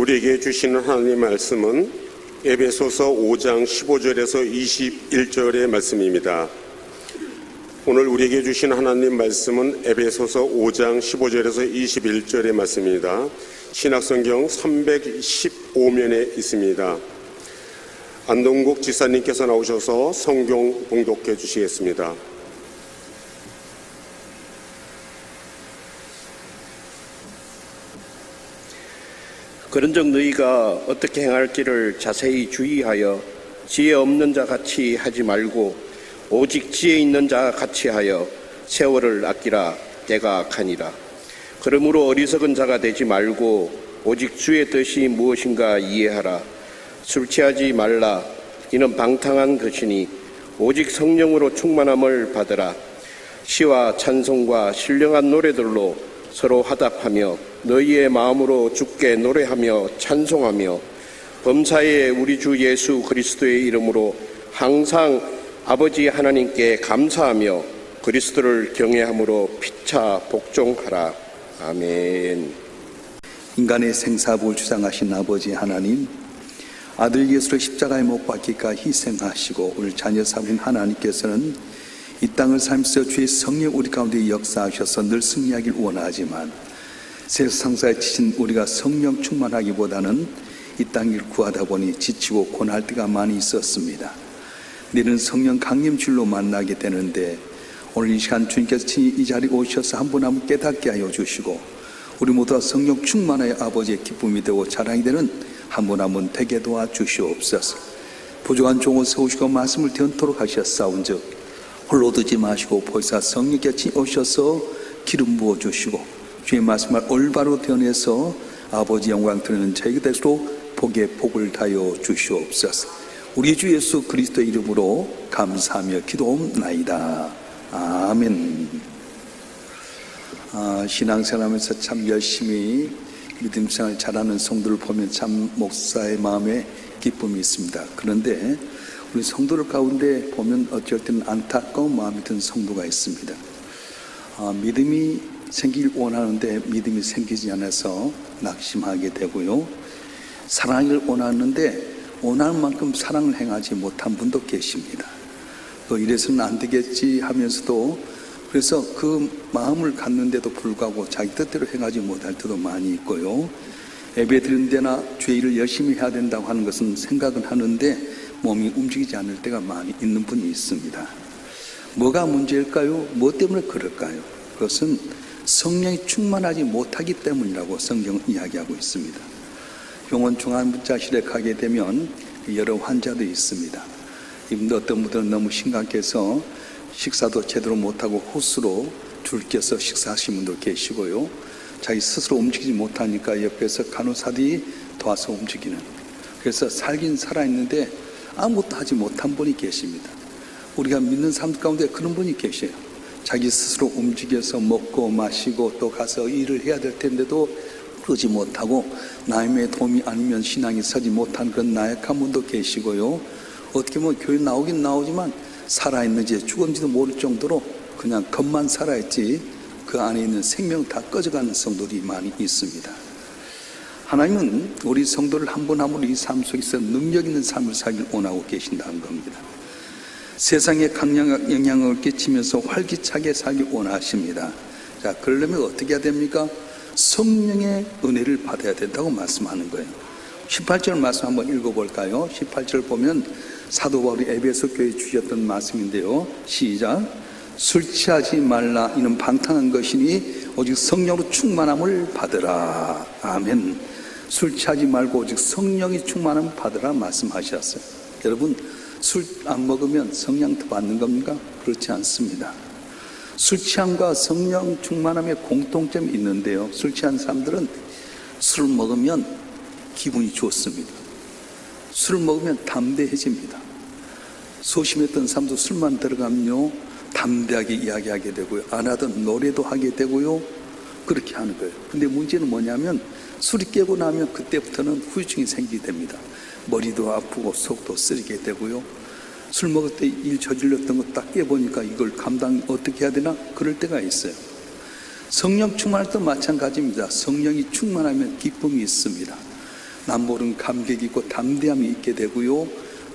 우리에게 주시는 하나님의 말씀은 에베소서 5장 15절에서 21절의 말씀입니다. 오늘 우리에게 주신 하나님 말씀은 에베소서 5장 15절에서 21절의 말씀입니다. 신약성경 315면에 있습니다. 안동국 지사님께서 나오셔서 성경 봉독해 주시겠습니다. 그런즉 너희가 어떻게 행할지를 자세히 주의하여 지혜 없는 자 같이 하지 말고 오직 지혜 있는 자 같이 하여 세월을 아끼라. 때가 악하니라. 그러므로 어리석은 자가 되지 말고 오직 주의 뜻이 무엇인가 이해하라. 술 취하지 말라. 이는 방탕한 것이니 오직 성령으로 충만함을 받으라. 시와 찬송과 신령한 노래들로 서로 화답하며 너희의 마음으로 주께 노래하며 찬송하며 범사에 우리 주 예수 그리스도의 이름으로 항상 아버지 하나님께 감사하며 그리스도를 경외함으로 피차 복종하라. 아멘. 인간의 생사부를 주장하신 아버지 하나님, 아들 예수를 십자가에 못 박히까 희생하시고 오늘 자녀 삼은 하나님께서는 이 땅을 살면서 주의 성령 우리 가운데 역사하셔서 늘 승리하길 원하지만 세상사에 지친 우리가 성령 충만하기보다는 이 땅을 구하다 보니 지치고 고날 때가 많이 있었습니다. 내일은 성령 강림줄로 만나게 되는데 오늘 이 시간 주님께서 친히 이 자리에 오셔서 한 분 한 분 깨닫게 하여 주시고 우리 모두가 성령 충만하여 아버지의 기쁨이 되고 자랑이 되는 한 분 한 분 되게 도와주시옵소서. 부족한 종을 세우시고 말씀을 되언토록 하셨사온즉 홀로 두지 마시고 보혜사 성령께 오셔서 기름 부어주시고 주의 말씀을 올바로 되어내서 아버지 영광 드리는 저희가 되도록 복에 복을 다여 주시옵소서. 우리 주 예수 그리스도의 이름으로 감사하며 기도옵나이다. 아멘. 신앙생활하면서 참 열심히 믿음생활 잘하는 성도를 보면 참 목사의 마음에 기쁨이 있습니다. 그런데 우리 성도들 가운데 보면 어쩔 때는 안타까운 마음이 든 성도가 있습니다. 믿음이 생기길 원하는데 믿음이 생기지 않아서 낙심하게 되고요. 사랑을 원하는데 원하는 만큼 사랑을 행하지 못한 분도 계십니다. 또 이래서는 안 되겠지 하면서도 그래서 그 마음을 갖는데도 불구하고 자기 뜻대로 행하지 못할 때도 많이 있고요. 예배 드리는 데나 주의 일을 열심히 해야 된다고 하는 것은 생각은 하는데 몸이 움직이지 않을 때가 많이 있는 분이 있습니다. 뭐가 문제일까요? 뭐 때문에 그럴까요? 그것은 성령이 충만하지 못하기 때문이라고 성경은 이야기하고 있습니다. 병원 중환자실에 가게 되면 여러 환자들이 있습니다. 이분들 어떤 분들은 너무 심각해서 식사도 제대로 못하고 호수로 줄 껴서 식사하시는 분도 계시고요. 자기 스스로 움직이지 못하니까 옆에서 간호사들이 도와서 움직이는, 그래서 살긴 살아있는데 아무것도 하지 못한 분이 계십니다. 우리가 믿는 사람들 가운데 그런 분이 계셔요. 자기 스스로 움직여서 먹고 마시고 또 가서 일을 해야 될 텐데도 그러지 못하고 남의 도움이 아니면 신앙이 서지 못한 그런 나약한 분도 계시고요. 어떻게 보면 교회 나오긴 나오지만 살아있는지 죽은지도 모를 정도로 그냥 겉만 살아있지 그 안에 있는 생명 다 꺼져가는 성도들이 많이 있습니다. 하나님은 우리 성도를 한 분 한 분 이 삶 속에서 능력 있는 삶을 살길 원하고 계신다는 겁니다. 세상에 강력한 영향을 끼치면서 활기차게 살길 원하십니다. 자, 그러려면 어떻게 해야 됩니까? 성령의 은혜를 받아야 된다고 말씀하는 거예요. 18절 말씀 한번 읽어볼까요? 18절 보면 사도 바울이 에베소 교회에 주셨던 말씀인데요. 시작. 술 취하지 말라. 이는 방탕한 것이니 오직 성령으로 충만함을 받으라. 아멘. 술 취하지 말고 오직 성령이 충만함을 받으라 말씀하셨어요. 여러분, 술 안 먹으면 성령 더 받는 겁니까? 그렇지 않습니다. 술 취함과 성령 충만함의 공통점이 있는데요. 술 취한 사람들은 술을 먹으면 기분이 좋습니다. 술을 먹으면 담대해집니다. 소심했던 사람도 술만 들어가면요 담대하게 이야기하게 되고요. 안 하던 노래도 하게 되고요. 그렇게 하는 거예요. 근데 문제는 뭐냐면 술이 깨고 나면 그때부터는 후유증이 생기게 됩니다. 머리도 아프고 속도 쓰리게 되고요. 술 먹을 때 일 저질렀던 거 딱 깨보니까 이걸 감당 어떻게 해야 되나? 그럴 때가 있어요. 성령 충만할 때 마찬가지입니다. 성령이 충만하면 기쁨이 있습니다. 남모르는 감격이 있고 담대함이 있게 되고요.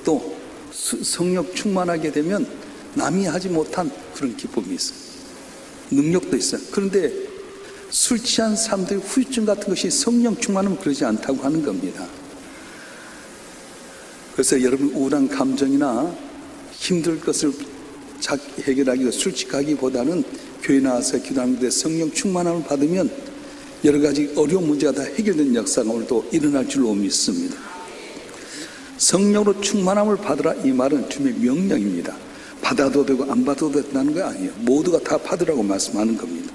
또 성령 충만하게 되면 남이 하지 못한 그런 기쁨이 있어요. 능력도 있어요. 그런데 술 취한 사람들의 후유증 같은 것이 성령 충만하면 그러지 않다고 하는 겁니다. 그래서 여러분 우울한 감정이나 힘들 것을 해결하기 솔직하기보다는 교회 나와서 기도하는 데 성령 충만함을 받으면 여러 가지 어려운 문제가 다 해결된 역사가 오늘도 일어날 줄로 믿습니다. 성령으로 충만함을 받으라 이 말은 주님의 명령입니다. 받아도 되고 안 받아도 된다는 거 아니에요. 모두가 다 받으라고 말씀하는 겁니다.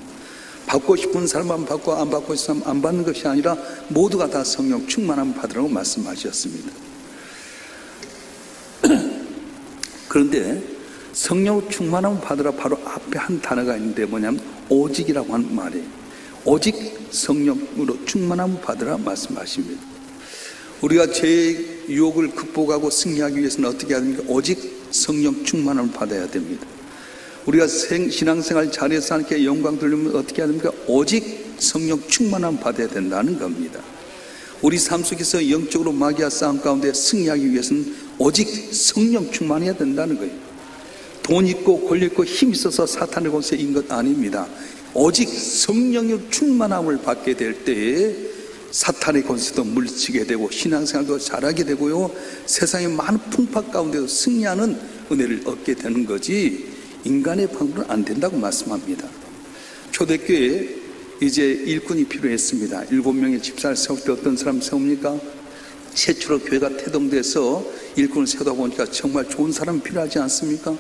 받고 싶은 사람만 받고 안 받고 싶은 사람 안 받는 것이 아니라 모두가 다 성령 충만함을 받으라고 말씀하셨습니다. 그런데 성령 충만함을 받으라 바로 앞에 한 단어가 있는데 뭐냐면 오직이라고 하는 말이에요. 오직 성령으로 충만함을 받으라 말씀하십니다. 우리가 죄의 유혹을 극복하고 승리하기 위해서는 어떻게 해야 됩니까? 오직 성령 충만함을 받아야 됩니다. 우리가 신앙생활 잘해서 하나님께 영광 돌리면 어떻게 해야 됩니까? 오직 성령 충만함을 받아야 된다는 겁니다. 우리 삶 속에서 영적으로 마귀와 싸움 가운데 승리하기 위해서는 오직 성령 충만해야 된다는 거예요. 돈 있고 권리 있고 힘 있어서 사탄의 권세에 있는 것 아닙니다. 오직 성령의 충만함을 받게 될 때에 사탄의 권세도 물리치게 되고 신앙생활도 잘하게 되고요. 세상의 많은 풍파 가운데도 승리하는 은혜를 얻게 되는 거지 인간의 방법은 안 된다고 말씀합니다. 초대교회에 이제 일꾼이 필요했습니다. 7명의 집사를 세울 때 어떤 사람 세웁니까? 최초로 교회가 태동돼서 일꾼을 세우다 보니까 정말 좋은 사람이 필요하지 않습니까?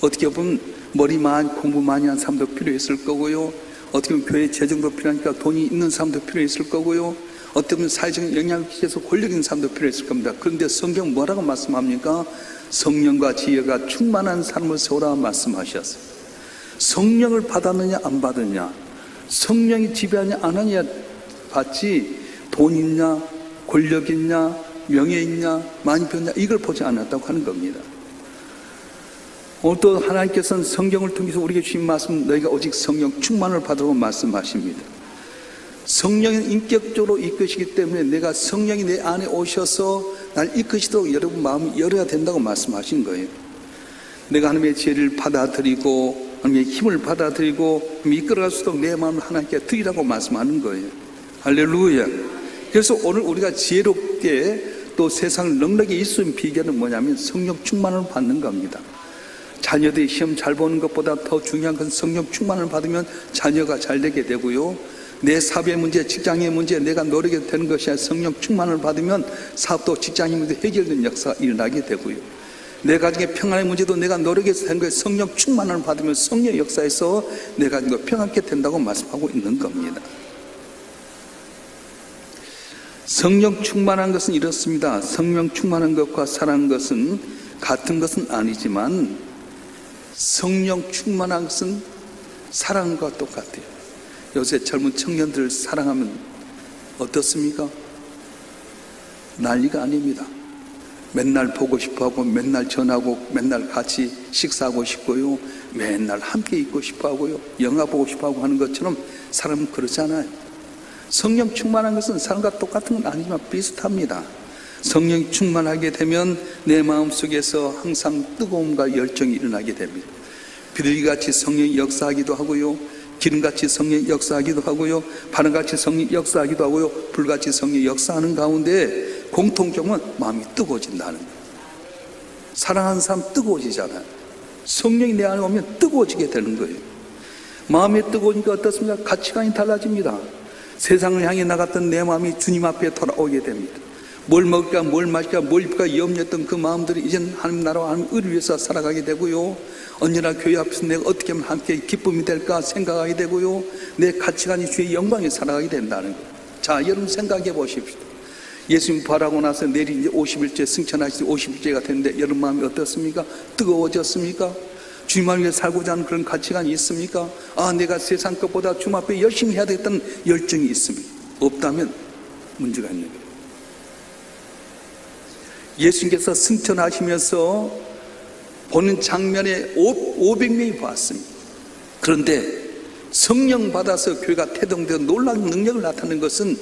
어떻게 보면 머리 많이 공부 많이 한 사람도 필요했을 거고요. 어떻게 보면 교회 재정도 필요하니까 돈이 있는 사람도 필요했을 거고요. 어떻게 보면 사회적인 영향을 끼쳐서 권력 있는 사람도 필요했을 겁니다. 그런데 성경 뭐라고 말씀합니까? 성령과 지혜가 충만한 사람을 세우라 말씀하셨어요. 성령을 받았느냐 안 받았느냐, 성령이 지배하냐 안 하냐 받지 돈 있냐 권력 있냐 명예 있냐 많이 배웠냐 이걸 보지 않았다고 하는 겁니다. 오늘 또 하나님께서는 성경을 통해서 우리에게 주신 말씀, 너희가 오직 성령 충만을 받으라고 말씀하십니다. 성령은 인격적으로 이끄시기 때문에 내가 성령이 내 안에 오셔서 날 이끄시도록 여러분 마음을 열어야 된다고 말씀하신 거예요. 내가 하나님의 지혜를 받아들이고 하나님의 힘을 받아들이고 이끌어갈 수 있도록 내 마음을 하나님께 드리라고 말씀하는 거예요. 할렐루야. 그래서 오늘 우리가 지혜롭게 또 세상 넉넉히 있는 비결은 뭐냐면 성령 충만을 받는 겁니다. 자녀들이 시험 잘 보는 것보다 더 중요한 건 성령 충만을 받으면 자녀가 잘 되게 되고요. 내 사업의 문제, 직장의 문제 내가 노력해도 되는 것이 아니라 성령 충만을 받으면 사업도 직장의 문제 해결되는 역사가 일어나게 되고요. 내 가정의 평안의 문제도 내가 노력해서 되는 거예요. 성령 충만을 받으면 성령 역사에서 내 가정도 평안하게 된다고 말씀하고 있는 겁니다. 성령 충만한 것은 이렇습니다. 성령 충만한 것과 사랑하는 것은 같은 것은 아니지만 성령 충만한 것은 사랑과 똑같아요. 요새 젊은 청년들 사랑하면 어떻습니까? 난리가 아닙니다. 맨날 보고 싶어하고 맨날 전하고 맨날 같이 식사하고 싶고요. 맨날 함께 있고 싶어하고요. 영화 보고 싶어하고 하는 것처럼 사람은 그렇지 않아요. 성령 충만한 것은 사람과 똑같은 건 아니지만 비슷합니다. 성령이 충만하게 되면 내 마음속에서 항상 뜨거움과 열정이 일어나게 됩니다. 비둘기같이 성령이 역사하기도 하고요. 기름같이 성령이 역사하기도 하고요. 바람같이 성령이 역사하기도 하고요. 불같이 성령이 역사하는 가운데 공통점은 마음이 뜨거워진다는 거예요. 사랑하는 사람 뜨거워지잖아요. 성령이 내 안에 오면 뜨거워지게 되는 거예요. 마음이 뜨거우니까 어떻습니까? 가치관이 달라집니다. 세상을 향해 나갔던 내 마음이 주님 앞에 돌아오게 됩니다. 뭘 먹을까 뭘 마실까 뭘 입을까 염려했던 그 마음들이 이제는 하나님 나라와 하나님 의를 위해서 살아가게 되고요. 언제나 교회 앞에서 내가 어떻게 하면 함께 기쁨이 될까 생각하게 되고요. 내 가치관이 주의 영광에 살아가게 된다는 거예요. 자, 여러분 생각해 보십시오. 예수님 부활하고 나서 내일 이제 50일째 승천하시지 50일째가 됐는데 여러분 마음이 어떻습니까? 뜨거워졌습니까? 주님을 위해 살고자 하는 그런 가치관이 있습니까? 아, 내가 세상 것보다 주님 앞에 열심히 해야 되겠다는 열정이 있습니까? 없다면 문제가 있는 거예요. 예수님께서 승천하시면서 보는 장면에 500명이 봤습니다. 그런데 성령 받아서 교회가 태동되어 놀라운 능력을 나타낸 것은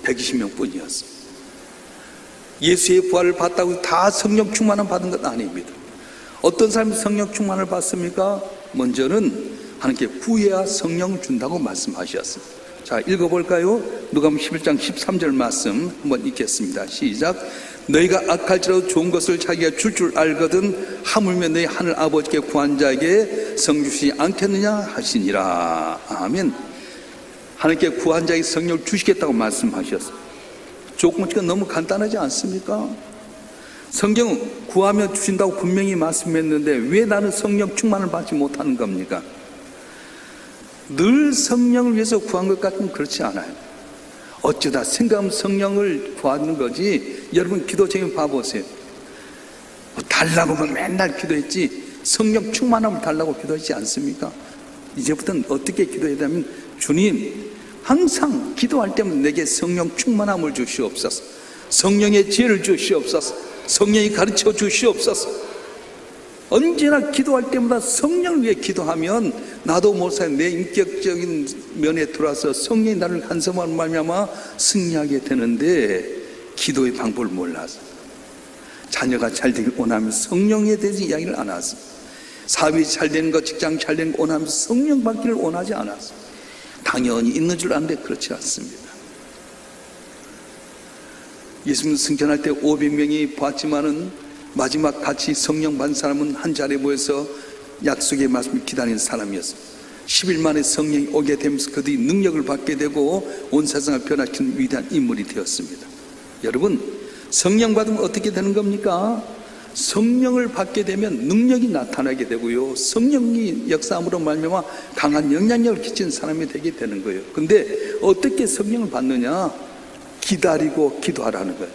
120명 뿐이었습니다. 예수의 부활을 받다고 다 성령 충만을 받은 것 아닙니다. 어떤 사람이 성령 충만을 받습니까? 먼저는 하나님께 구해야 성령을 준다고 말씀하셨습니다. 자, 읽어볼까요? 누가복음 11장 13절 말씀 한번 읽겠습니다. 시작. 너희가 악할지라도 좋은 것을 자기가 줄 알거든 하물며 너희 하늘 아버지께 구한 자에게 성 주시지 않겠느냐 하시니라. 아멘. 하나님께 구한 자에게 성령을 주시겠다고 말씀하셨어요. 조금씩 너무 간단하지 않습니까? 성경은 구하며 주신다고 분명히 말씀했는데 왜 나는 성령 충만을 받지 못하는 겁니까? 늘 성령을 위해서 구한 것 같으면 그렇지 않아요. 어쩌다 생각하면 성령을 구하는 거지. 여러분 기도 제목 봐보세요. 달라고만 맨날 기도했지 성령 충만함을 달라고 기도하지 않습니까? 이제부터는 어떻게 기도해야 되냐면 주님 항상 기도할 때면 내게 성령 충만함을 주시옵소서. 성령의 지혜를 주시옵소서. 성령이 가르쳐 주시옵소서. 언제나 기도할 때마다 성령을 위해 기도하면 나도 모르게 내 인격적인 면에 들어와서 성령이 나를 간섭하는 말미암아 승리하게 되는데 기도의 방법을 몰라서 자녀가 잘 되길 원하면 성령에 대해서 이야기를 안 하서 사업이 잘 되는 것, 직장 잘 되는 것 원하면서 성령 받기를 원하지 않았어. 당연히 있는 줄 아는데 그렇지 않습니다. 예수님 승천할 때 500명이 봤지만은 마지막 같이 성령 받은 사람은 한 자리에 모여서 약속의 말씀을 기다리는 사람이었어요. 10일 만에 성령이 오게 되면서 그들이 능력을 받게 되고 온 세상을 변화시키는 위대한 인물이 되었습니다. 여러분 성령 받으면 어떻게 되는 겁니까? 성령을 받게 되면 능력이 나타나게 되고요, 성령이 역사함으로 말미암아 강한 영향력을 끼치는 사람이 되게 되는 거예요. 근데 어떻게 성령을 받느냐? 기다리고 기도하라는 거예요.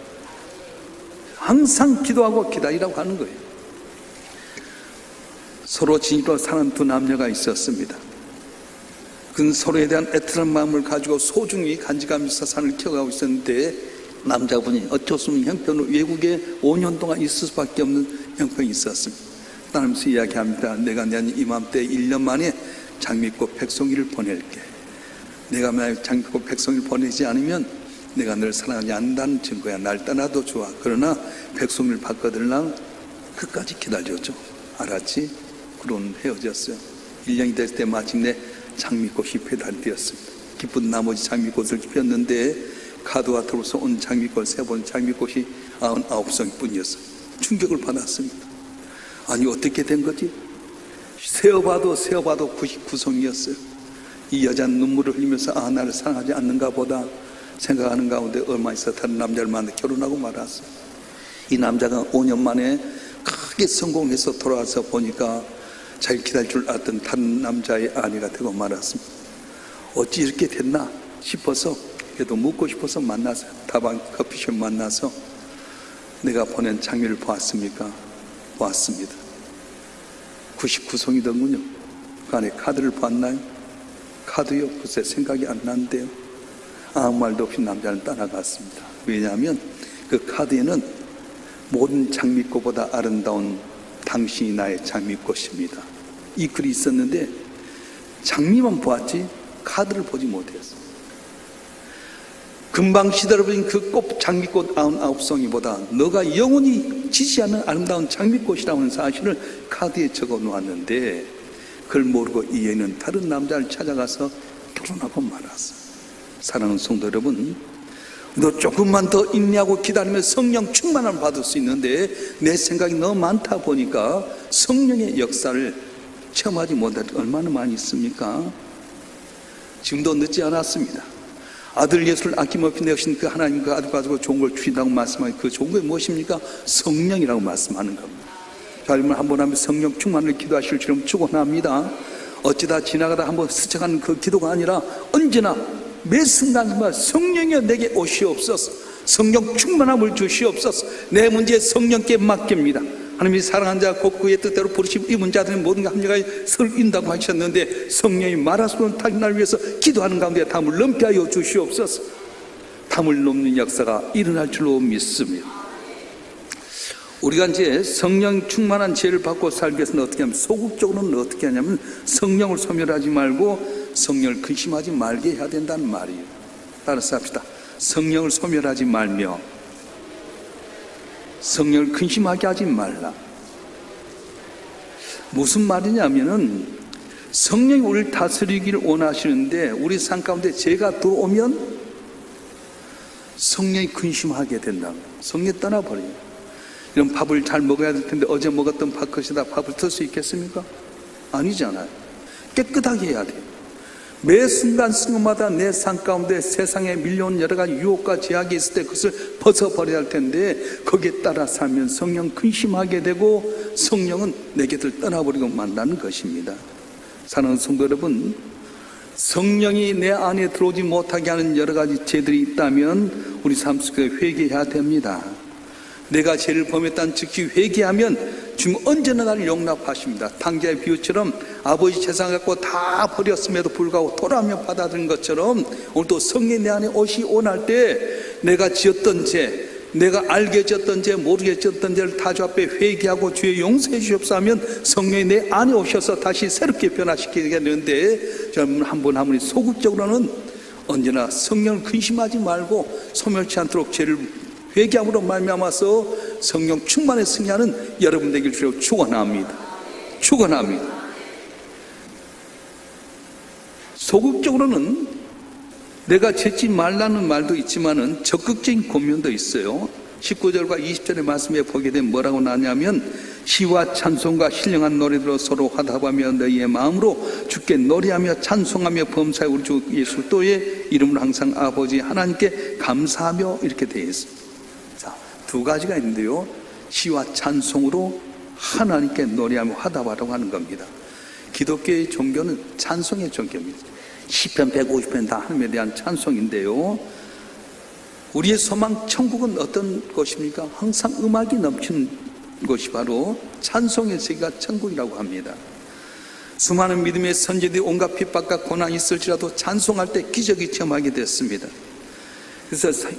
항상 기도하고 기다리라고 하는 거예요. 서로 지니로 사는 두 남녀가 있었습니다. 그는 서로에 대한 애틋한 마음을 가지고 소중히 간직하면서 산을 키워가고 있었는데 남자분이 어쩔 수 없는 형편으로 외국에 5년 동안 있을 수밖에 없는 형편이 있었습니다. 따라면서 이야기합니다. 내가 내년 이맘때 1년 만에 장미꽃 백송이를 보낼게. 내가 만약 장미꽃 백송이를 보내지 않으면 내가 널 사랑하지 않는다는 증거야. 날 떠나도 좋아. 그러나 백송이를 받거들랑 끝까지 기다려줘. 알았지? 그런 헤어졌어요. 1년이 됐을 때 마침내 장미꽃이 배달되었습니다. 기쁜 나머지 장미꽃을 피웠는데 카드와 들어서 온 장미꽃 세 번 장미꽃이 99송이 뿐이었어요. 충격을 받았습니다. 아니 어떻게 된 거지? 세어봐도 99송이었어요. 이 여자는 눈물을 흘리면서 나를 사랑하지 않는가 보다 생각하는 가운데 얼마 있어 다른 남자를 만나 결혼하고 말았어요. 이 남자가 5년 만에 크게 성공해서 돌아와서 보니까 자기 기다릴 줄 알았던 다른 남자의 아내가 되고 말았습니다. 어찌 이렇게 됐나 싶어서 그래도 묻고 싶어서 만나서 다방 커피숍 만나서 내가 보낸 장미를 보았습니까? 보았습니다. 99송이더군요. 그 안에 카드를 봤나요? 카드요? 글쎄 생각이 안 나는데요. 아무 말도 없이 남자는 떠나갔습니다. 왜냐하면 그 카드에는 모든 장미꽃보다 아름다운 당신이 나의 장미꽃입니다. 이 글이 있었는데 장미만 보았지 카드를 보지 못했어요. 금방 시들어버린 그 꽃 장미꽃 99송이보다 너가 영원히 지지 않는 아름다운 장미꽃이라고 하는 사실을 카드에 적어 놓았는데 그걸 모르고 이 여인은 다른 남자를 찾아가서 결혼하고 말았어요. 사랑하는 성도 여러분, 너 조금만 더 인내하고 기다리면 성령 충만함을 받을 수 있는데 내 생각이 너무 많다 보니까 성령의 역사를 체험하지 못할 때 얼마나 많이 있습니까? 지금도 늦지 않았습니다. 아들 예수를 아낌없이 내신 그 하나님 그 아들 가지고 좋은 걸 주신다고 말씀하는 그 좋은 게 무엇입니까? 성령이라고 말씀하는 겁니다. 자, 여러분 한번 하면 성령 충만을 기도하실 줄은 축원합니다. 어찌다 지나가다 한번 스쳐가는 그 기도가 아니라 언제나 매 순간마다 성령이 내게 오시옵소서. 성령 충만함을 주시옵소서. 내 문제 성령께 맡깁니다. 하나님이 사랑한 자 곧 그의 뜻대로 부르심 입은 자들은 모든 합력하여 서로 인다고 하셨는데 성령이 말하시는 날 위해서 기도하는 가운데 담을 넘게 하여 주시옵소서. 담을 넘는 역사가 일어날 줄로 믿습니다. 우리가 이제 성령 충만한 지혜를 받고 살기 위해서는 어떻게 하면 소극적으로는 어떻게 하냐면 성령을 소멸하지 말고 성령을 근심하지 말게 해야 된다는 말이에요. 따라서 합시다. 성령을 소멸하지 말며 성령을 근심하게 하지 말라. 무슨 말이냐면은 성령이 우리를 다스리기를 원하시는데 우리 삶 가운데 죄가 들어오면 성령이 근심하게 된다. 성령이 떠나버려요. 이런 밥을 잘 먹어야 될 텐데 어제 먹었던 밥솥에다 밥을 틀 수 있겠습니까? 아니잖아요. 깨끗하게 해야 돼요. 매 순간순간마다 내 삶 가운데 세상에 밀려온 여러 가지 유혹과 제약이 있을 때 그것을 벗어버려야 할 텐데 거기에 따라 살면 성령 근심하게 되고 성령은 내 곁을 떠나버리고 만나는 것입니다. 사랑하는 성도 여러분, 성령이 내 안에 들어오지 못하게 하는 여러 가지 죄들이 있다면 우리 삶 속에 회개해야 됩니다. 내가 죄를 범했다는 즉시 회개하면 주님 언제나 나를 용납하십니다. 탕자의 비유처럼 아버지 재산 갖고 다 버렸음에도 불구하고 돌아오며 받아들인 것처럼 오늘도 성령이 내 안에 오시 원할 때 내가 지었던 죄, 내가 알게 지었던 죄, 모르게 지었던 죄를 다 주 앞에 회개하고 주의 용서해 주옵소서 하면 성령이 내 안에 오셔서 다시 새롭게 변화시키게 되는데 저는 한 분 한 분이 소극적으로는 언제나 성령을 근심하지 말고 소멸치 않도록 죄를 회개함으로 말미암아서 성령 충만에 승리하는 여러분 되길 주로 축원합니다. 축원합니다. 소극적으로는 내가 죄지 말라는 말도 있지만은 적극적인 권면도 있어요. 19절과 20절의 말씀에 보게 되면 뭐라고 나냐면 시와 찬송과 신령한 노래들로 서로 화답하며 너희의 마음으로 주께 노래하며 찬송하며 범사에 우리 주 예수 그리스도의 이름으로 항상 아버지 하나님께 감사하며 이렇게 되어 있습니다. 자, 두 가지가 있는데요. 시와 찬송으로 하나님께 노래하며 화답하라고 하는 겁니다. 기독교의 종교는 찬송의 종교입니다. 시편 150편 다 하나님에 대한 찬송인데요. 우리의 소망 천국은 어떤 곳입니까? 항상 음악이 넘치는 곳이 바로 찬송의 세계가 천국이라고 합니다. 수많은 믿음의 선지들이 온갖 핍박과 고난이 있을지라도 찬송할 때 기적이 체험하게 됐습니다. 그래서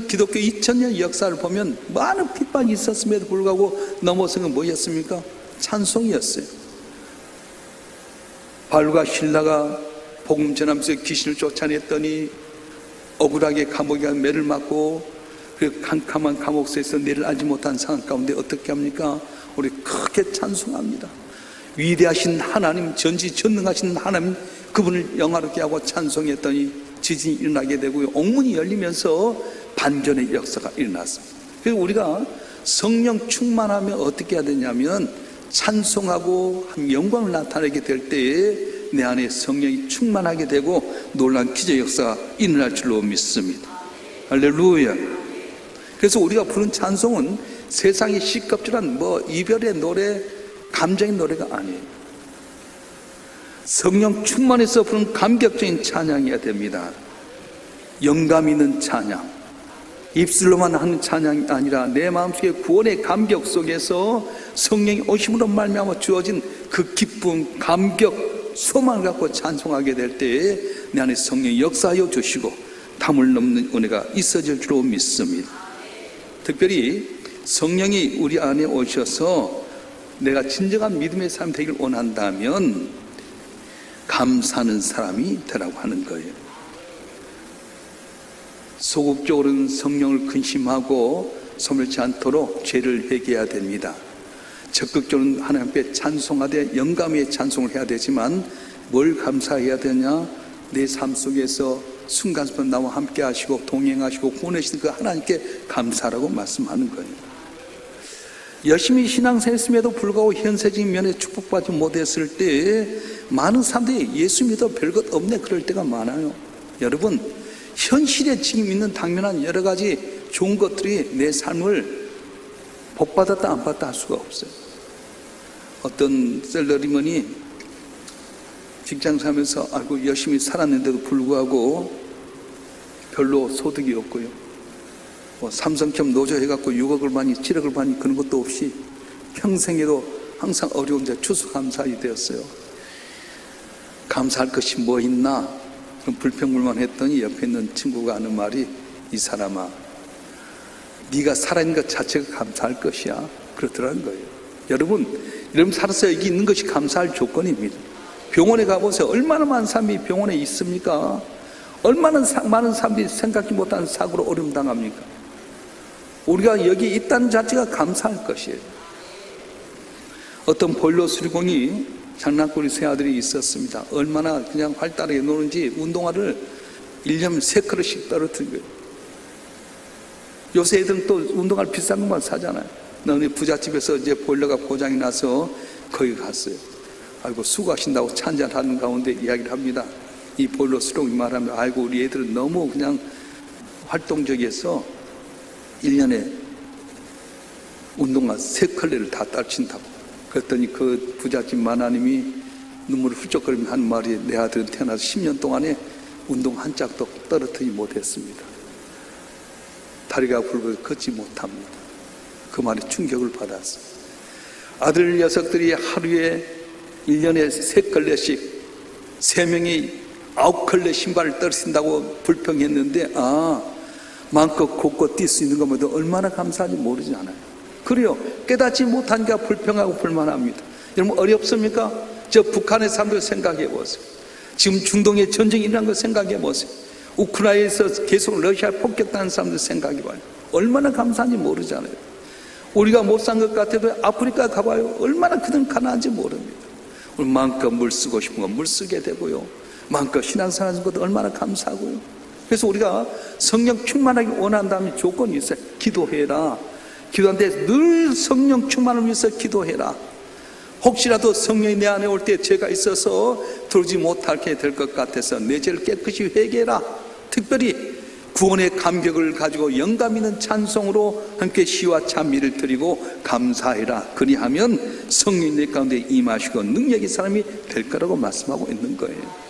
기독교 2000년 역사를 보면 많은 핍박이 있었음에도 불구하고 넘어선 건 뭐였습니까? 찬송이었어요. 바울과 실라가 복음 전하면서 귀신을 쫓아냈더니 억울하게 감옥에 매를 맞고 그 캄캄한 감옥에서 내를 알지 못한 상황 가운데 어떻게 합니까? 우리 크게 찬송합니다. 위대하신 하나님, 전지전능하신 하나님, 그분을 영화롭게 하고 찬송했더니 지진이 일어나게 되고요, 옥문이 열리면서 반전의 역사가 일어났습니다. 그래서 우리가 성령 충만하면 어떻게 해야 되냐면 찬송하고 영광을 나타내게 될 때에 내 안에 성령이 충만하게 되고 놀라운 기적 역사가 일어날 줄로 믿습니다. 할렐루야. 그래서 우리가 부른 찬송은 세상의 시끄럽지만 이별의 노래, 감정의 노래가 아니에요. 성령 충만해서 부른 감격적인 찬양이어야 됩니다. 영감 있는 찬양, 입술로만 하는 찬양이 아니라 내 마음속에 구원의 감격 속에서 성령이 오심으로 말미암아 주어진 그 기쁨, 감격, 소망을 갖고 찬송하게 될 때에 내 안에 성령이 역사하여 주시고 담을 넘는 은혜가 있어질 줄로 믿습니다. 특별히 성령이 우리 안에 오셔서 내가 진정한 믿음의 삶이 되길 원한다면 감사하는 사람이 되라고 하는 거예요. 소극적으로는 성령을 근심하고 소멸치 않도록 죄를 회개해야 됩니다. 적극적으로는 하나님 앞에 찬송하되 영감의 찬송을 해야 되지만 뭘 감사해야 되냐? 내 삶 속에서 순간순간 나와 함께 하시고 동행하시고 구원하시는 그 하나님께 감사라고 말씀하는 거예요. 열심히 신앙생활했음에도 불구하고 현세적인 면에 축복받지 못했을 때 많은 사람들이 예수 믿어 별것 없네 그럴 때가 많아요. 여러분, 현실에 지금 있는 당면한 여러 가지 좋은 것들이 내 삶을 복받았다 안 받았다 할 수가 없어요. 어떤 셀러리먼이 직장 살면서 열심히 살았는데도 불구하고 별로 소득이 없고요, 삼성점 노조 해갖고 6억을 받니 7억을 받니 그런 것도 없이 평생에도 항상 어려운 데 추수감사하게 되었어요. 감사할 것이 뭐 있나? 불평불만 했더니 옆에 있는 친구가 하는 말이, 이 사람아, 네가 살아있는 것 자체가 감사할 것이야, 그러더라는 거예요. 여러분 살아서 여기 있는 것이 감사할 조건입니다. 병원에 가보세요. 얼마나 많은 사람이 병원에 있습니까? 얼마나 많은 사람들이 생각지 못한 사고로 어려움 당합니까? 우리가 여기 있다는 자체가 감사할 것이에요. 어떤 보일러 수리공이 장난꾸리 세 아들이 있었습니다. 얼마나 그냥 활달하게 노는지 운동화를 1년에 3그릇씩 떨어뜨린 거예요. 요새 애들은 또 운동화를 비싼 것만 사잖아요. 너네 부잣집에서 이제 보일러가 고장이 나서 거기 갔어요. 아이고 수고하신다고 차 한잔하는 가운데 이야기를 합니다. 이 보일러 수리공이 말하면 아이고 우리 애들은 너무 그냥 활동적이어서 1년에 운동화 3컬레를 다 떨친다고. 그랬더니 그 부잣집 마나님이 눈물을 훌쩍거리며 하는 말이 내 아들은 태어나서 10년 동안에 운동 한 짝도 떨어뜨리지 못했습니다. 다리가 굵어서 걷지 못합니다. 그 말에 충격을 받았어요. 아들 녀석들이 하루에 1년에 3컬레씩 3명이 9컬레 신발을 떨친다고 불평했는데 마음껏 곳곳 뛸 수 있는 것보다 얼마나 감사한지 모르지 않아요. 그래요. 깨닫지 못하니까 불평하고 불만합니다. 여러분 어렵습니까? 저 북한의 사람들 생각해 보세요. 지금 중동에 전쟁이 일어난 거 생각해 보세요. 우크라이나에서 계속 러시아 폭격하는 사람들 생각해 봐요. 얼마나 감사한지 모르잖아요. 우리가 못 산 것 같아도 아프리카 가봐요. 얼마나 그들은 가난한지 모릅니다. 우리 마음껏 물 쓰고 싶은 건 물 쓰게 되고요. 마음껏 신앙생활 하는 것도 얼마나 감사하고요. 그래서 우리가 성령 충만하게 원한다면 조건이 있어요. 기도해라. 기도하는데 늘 성령 충만을 위해서 기도해라. 혹시라도 성령이 내 안에 올 때 죄가 있어서 들지 못하게 될 것 같아서 내 죄를 깨끗이 회개해라. 특별히 구원의 감격을 가지고 영감 있는 찬송으로 함께 시와 찬미를 드리고 감사해라. 그리하면 성령이 내 가운데 임하시고 능력의 사람이 될 거라고 말씀하고 있는 거예요.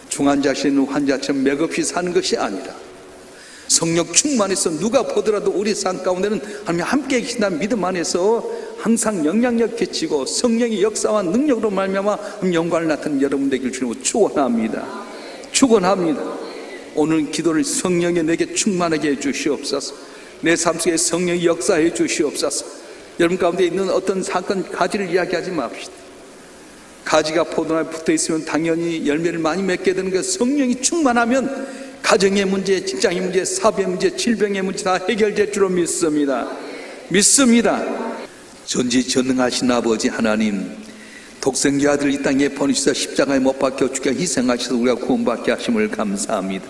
중환자실에 있는 환자처럼 맥없이 사는 것이 아니라 성령 충만해서 누가 보더라도 우리 삶 가운데는 하나님 함께 계신다는 믿음 안에서 항상 영향력 끼치고 성령의 역사와 능력으로 말미암아 영광을 나타내는 여러분 되길 주님으로 축원합니다. 축원합니다. 오늘 기도를 성령이 내게 충만하게 해 주시옵소서. 내 삶 속에 성령이 역사해 주시옵소서. 여러분 가운데 있는 어떤 사건 가지를 이야기하지 맙시다. 가지가 포도나무에 붙어 있으면 당연히 열매를 많이 맺게 되는 것. 성령이 충만하면 가정의 문제, 직장의 문제, 사업의 문제, 질병의 문제 다 해결될 줄로 믿습니다. 믿습니다. 전지전능하신 아버지 하나님, 독생자 아들 이 땅에 보내주셔서 십자가에 못 박혀 죽게 희생하셔서 우리가 구원받게 하심을 감사합니다.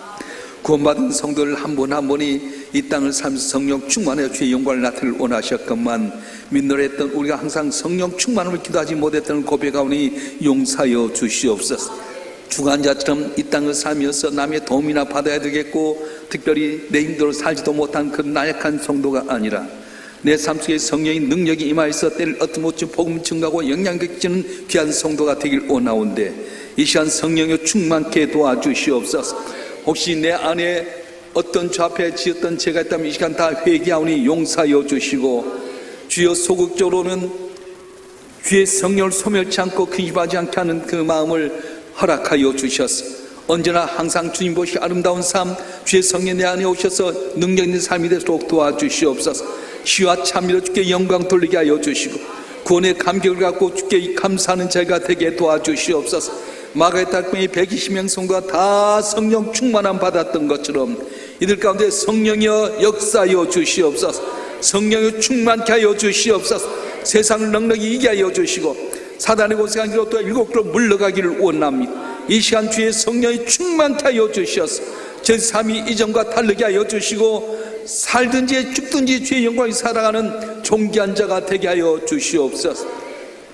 구원받은 성도들 한 분 한 분이 이 땅을 살면서 성령 충만하여 주의 영광을 나타내길 원하셨건만 민노래했던 우리가 항상 성령 충만함을 기도하지 못했던 고백하오니 용서하여 주시옵소서. 중환자처럼 이 땅을 살면서 남의 도움이나 받아야 되겠고 특별히 내 힘대로 살지도 못한 그런 나약한 성도가 아니라 내 삶 속에 성령의 능력이 임하여서 때를 얻어못지 복음 증가하고 영향력 끼치는 귀한 성도가 되길 원하온데 이 시간 성령의 충만케 도와주시옵소서. 혹시 내 안에 어떤 죄 앞에 지었던 죄가 있다면 이 시간 다 회개하오니 용서하여 주시고 주여 소극적으로는 주의 성령을 소멸치 않고 근심하지 않게 하는 그 마음을 허락하여 주셔서 언제나 항상 주님 보시 아름다운 삶 주의 성령 내 안에 오셔서 능력 있는 삶이 되도록 도와주시옵소서. 시와 참미로 주께 영광 돌리게 하여 주시고 구원의 감격을 갖고 주께 감사하는 자가 되게 도와주시옵소서. 마가의 달동의 120명 성도가 다 성령 충만함 받았던 것처럼 이들 가운데 성령이여 역사하여 주시옵소서. 성령이 충만케 하여 주시옵소서. 세상을 넉넉히 이기게 하여 주시고 사단의 고생한 길로 또 일곱으로 물러가기를 원합니다. 이 시간 주의 성령이 충만케 하여 주시옵소서. 제 삶이 이전과 다르게 하여 주시고 살든지 죽든지 주의 영광이 살아가는 존귀한 자가 되게 하여 주시옵소서.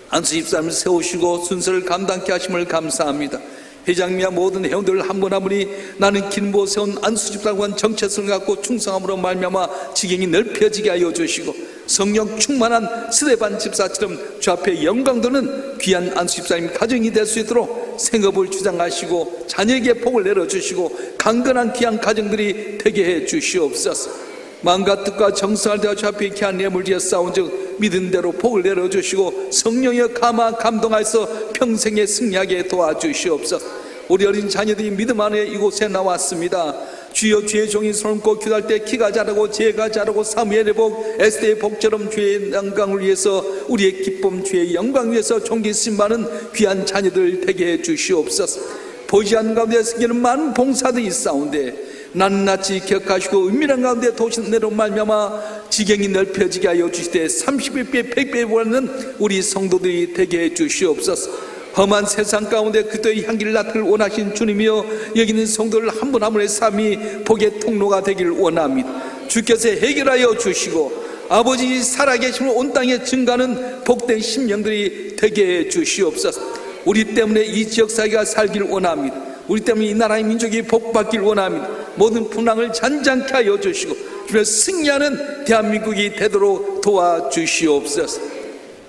안수 집사님을 세우시고 순서를 감당케 하심을 감사합니다. 회장님과 모든 회원들 한 분 한 분이 나는 길보 세운 안수 집사관 정체성을 갖고 충성함으로 말미암아 지경이 넓혀지게 하여 주시고 성령 충만한 스데반 집사처럼 주 앞에 영광 도는 귀한 안수 집사님 가정이 될 수 있도록 생업을 주장하시고 자녀에게 복을 내려주시고 강건한 귀한 가정들이 되게 해 주시옵소서. 마음과 뜻과 정성을 다하여 주 앞에 귀한 예물 지어 싸운즉 믿은 대로 복을 내려주시고 성령의 감동하여서 평생에 승리하게 도와주시옵소서. 우리 어린 자녀들이 믿음 안에 이곳에 나왔습니다. 주여 주의 종이 손을 꼭 기도할 때 키가 자라고 지혜가 자라고 사무엘의 복 에스더의 복처럼 주의 영광을 위해서 우리의 기쁨 주의 영광 위해서 종기 쓰임 많은 귀한 자녀들 되게 해 주시옵소서. 보이지 않는 가운데 생기는 많은 봉사들이 있사온데 낱낱이 기억하시고 은밀한 가운데 도신 내로 말미암아 지경이 넓혀지게 하여 주시되 30배 100배 보는 우리 성도들이 되게 해 주시옵소서. 험한 세상 가운데 그리스도의 향기를 나타낼 원하신 주님이여, 여기 있는 성도를 한 분 한 분의 삶이 복의 통로가 되기를 원합니다. 주께서 해결하여 주시고 아버지 살아계심을 온 땅에 증가하는 복된 심령들이 되게 해 주시옵소서. 우리 때문에 이 지역사회가 살기를 원합니다. 우리 때문에 이 나라의 민족이 복받기를 원합니다. 모든 풍랑을 잔잔케 하여 주시고 주의 승리하는 대한민국이 되도록 도와주시옵소서.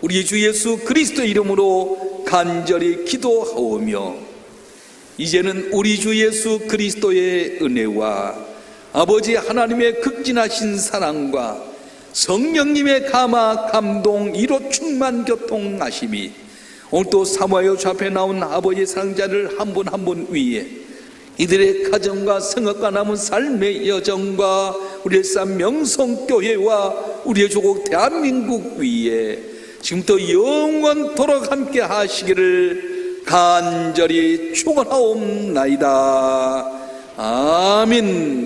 우리 주 예수 그리스도 이름으로 간절히 기도하오며, 이제는 우리 주 예수 그리스도의 은혜와 아버지 하나님의 극진하신 사랑과 성령님의 감화 감동 이로 충만 교통하심이 오늘도 사모하여 주 앞에 나온 아버지의 사랑자를 한 분 한 분 위에 이들의 가정과 성업과 남은 삶의 여정과 우리의 삶 명성교회와 우리의 조국 대한민국 위에 지금부터 영원토록 함께 하시기를 간절히 축원하옵나이다. 아멘.